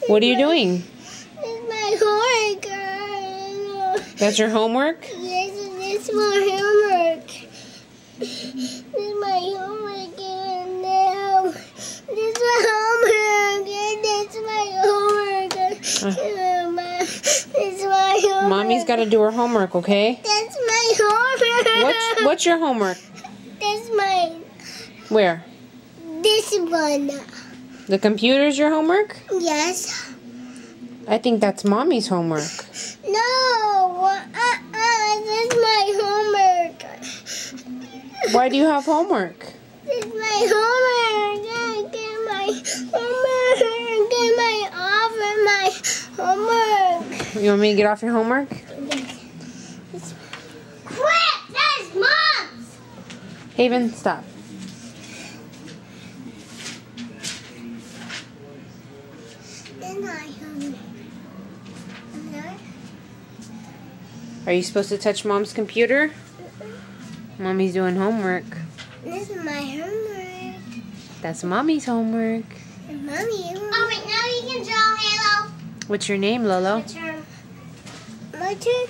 What are you doing? It's my homework. That's your homework? Yes, it's my homework. This is my homework and now this is my homework and this is my homework. This is my homework. Mommy's got to do her homework, okay? That's my homework. What's your homework? That's mine. Where? This one. The computer's your homework? Yes. I think that's Mommy's homework. No. This is my homework. Why do you have homework? This is my homework. Get my homework. Get my homework. You want me to get off your homework? Crap! That's Mom's! Haven, stop. Then I Are you supposed to touch Mom's computer? Mommy's doing homework. This is my homework. That's Mommy's homework. And Mommy. Alright, now you can draw Halo. What's your name, Lolo? My turn. My turn.